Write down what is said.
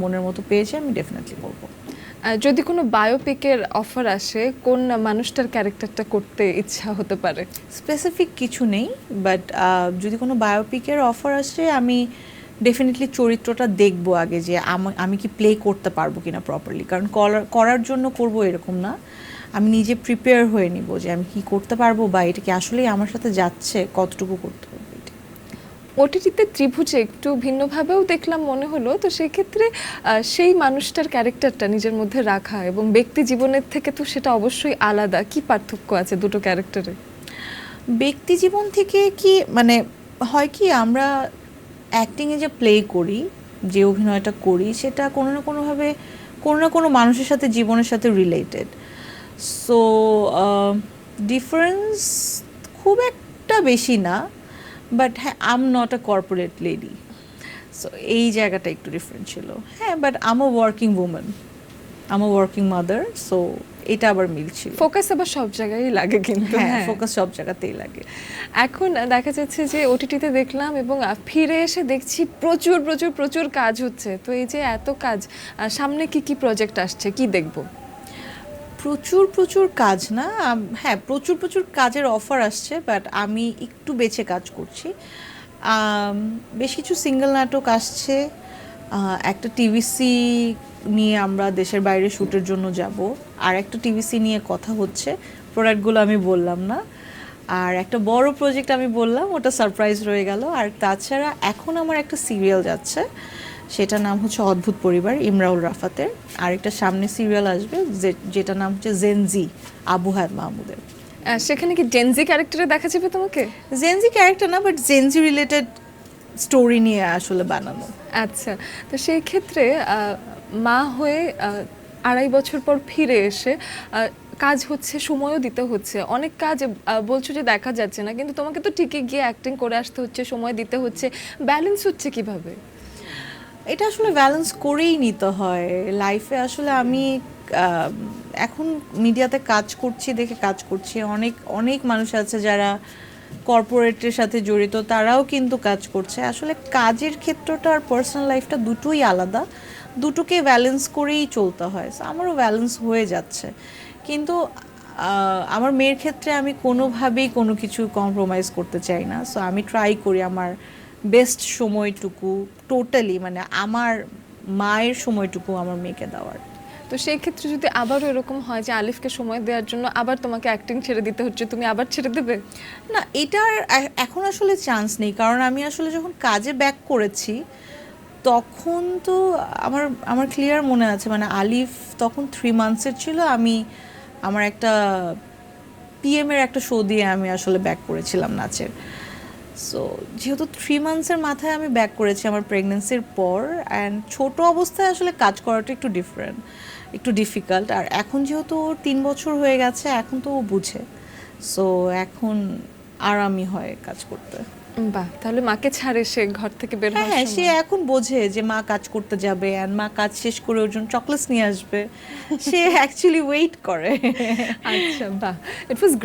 মনের মতো পেয়েছি আমি ডেফিনেটলি করব। যদি কোনো বায়োপিকের অফার আসে, কোন মানুষটার ক্যারেক্টারটা করতে ইচ্ছা হতে পারে? স্পেসিফিক কিছু নেই, বাট যদি কোনো বায়োপিকের অফার আসে আমি ডেফিনেটলি চরিত্রটা দেখবো আগে, যে আমি কি প্লে করতে পারবো কিনা প্রপারলি। কারণ করার জন্য করব এরকম না, আমি নিজে প্রিপেয়ার হয়ে নিব যে আমি কি করতে পারবো, বা এটা কি আসলেই আমার সাথে যাচ্ছে, কতটুকু করতে পারবো। ওটিটিতে ত্রিভুজে একটু ভিন্নভাবেও দেখলাম মনে হলো, তো সেই ক্ষেত্রে সেই মানুষটার ক্যারেক্টারটা নিজের মধ্যে রাখা এবং ব্যক্তি জীবনের থেকে তো সেটা অবশ্যই আলাদা, কি পার্থক্য আছে দুটো ক্যারেক্টারে? ব্যক্তি জীবন থেকে কি মানে হয় কি, আমরা অ্যাক্টিংয়ে যে প্লে করি, যে অভিনয়টা করি, সেটা কোনো না কোনোভাবে কোনো না কোনো মানুষের সাথে, জীবনের সাথে রিলেটেড। সো ডিফারেন্স খুব একটা বেশি না, বাট হ্যাঁ, I'm not a corporate lady, so এই জায়গাটা একটু ডিফারেন্ট ছিল। হ্যাঁ, but I'm a working women, I'm a working mother, so এটা আবার মিল ছিল। ফোকাস আবার সব জায়গায় লাগে কিন্তু। হ্যাঁ, ফোকাস সব জায়গাতেই লাগে। এখন দেখা যাচ্ছে যে ওটিটিতে দেখলাম এবং ফিরে এসে দেখছি প্রচুর প্রচুর প্রচুর কাজ হচ্ছে, তো এই যে এত কাজ, সামনে কি কি প্রজেক্ট আসছে, কি দেখব? প্রচুর প্রচুর কাজ না, হ্যাঁ প্রচুর প্রচুর কাজের অফার আসছে, বাট আমি একটু বেছে কাজ করছি। বেশ কিছু সিঙ্গেল নাটক আসছে, একটা টিভিসি নিয়ে আমরা দেশের বাইরে শ্যুটের জন্য যাব, আর একটা টিভিসি নিয়ে কথা হচ্ছে, প্রোডাক্টগুলো আমি বললাম না। আর একটা বড় প্রজেক্ট আমি বললাম, ওটা সারপ্রাইজ রয়ে গেল। আর তাছাড়া এখন আমার একটা সিরিয়াল যাচ্ছে, সেটার নাম হচ্ছে অদ্ভুত পরিবার, ইমরাউল রাফাতের। আর একটা সামনে সিরিয়াল আসবে যেটা নাম হচ্ছে জেনজি, আবু হায়াত মাহমুদের। সেখানে কি জেনজি ক্যারেক্টারে দেখা যাবে তোমাকে? জেনজি ক্যারেক্টার না, বাট জেনজি রিলেটেড স্টোরি নিয়ে আসলে বানানো। আচ্ছা, তো সেই ক্ষেত্রে মা হয়ে 2.5 বছর পর ফিরে এসে কাজ হচ্ছে, সময়ও দিতে হচ্ছে, অনেক কাজ বলছো যে দেখা যাচ্ছে না, কিন্তু তোমাকে তো ঠিকই গিয়ে অ্যাক্টিং করে আসতে হচ্ছে, সময় দিতে হচ্ছে, ব্যালেন্স হচ্ছে কিভাবে? এটা আসলে ব্যালেন্স করেই নিতে হয় লাইফে। আসলে আমি এখন মিডিয়াতে কাজ করছি দেখে কাজ করছি, অনেক অনেক মানুষ আছে যারা কর্পোরেটের সাথে জড়িত, তারাও কিন্তু কাজ করছে। আসলে কাজের ক্ষেত্রটা আর পার্সোনাল লাইফটা দুটোই আলাদা, দুটোকে ব্যালেন্স করেই চলতে হয়। সো আমারও ব্যালেন্স হয়ে যাচ্ছে, কিন্তু আমার মেয়ের ক্ষেত্রে আমি কোনোভাবেই কোনো কিছু কম্প্রোমাইজ করতে চাই না। সো আমি ট্রাই করি আমার বেস্ট সময়টুকু টোটালি, মানে আমার মায়ের সময়টুকু আমার মেয়েকে দেওয়ার। তো সেই ক্ষেত্রে যদি আবারও এরকম হয় যে আলিফকে সময় দেওয়ার জন্য আবার তোমাকে অ্যাক্টিং ছেড়ে দিতে হচ্ছে, তুমি আবার ছেড়ে দেবে? না, এটার এখন আসলে চান্স নেই, কারণ আমি আসলে যখন কাজে ব্যাক করেছি তখন তো আমার আমার ক্লিয়ার মনে আছে, মানে আলিফ তখন 3 মান্থসের ছিল। আমি আমার একটা পিএমের একটা শো দিয়ে আমি আসলে ব্যাক করেছিলাম নাচের। সো যেহেতু 3 মান্থসের মাথায় আমি ব্যাক করেছি আমার প্রেগনেন্সির পর, অ্যান্ড ছোট অবস্থায় আসলে কাজ করাটা একটু ডিফারেন্ট, একটু ডিফিকাল্ট। আর এখন যেহেতু ওর 3 বছর হয়ে গেছে, এখন তো ও বুঝে, সো এখন আরামই হয় কাজ করতে। বাহ, তাহলে মাকে ছাড়ে সে ঘর থেকে বের হ্যাঁ হওয়ার হ্যাঁ, সে সময়? এখন বোঝে যে মা কাজ করতে যাবে, অ্যান্ড মা কাজ শেষ করে ওর জন্য চকলেটস নিয়ে আসবে, সে অ্যাকচুয়ালি ওয়েট করে। আচ্ছা, বাহ, ইট ওয়াজ গ্রেট।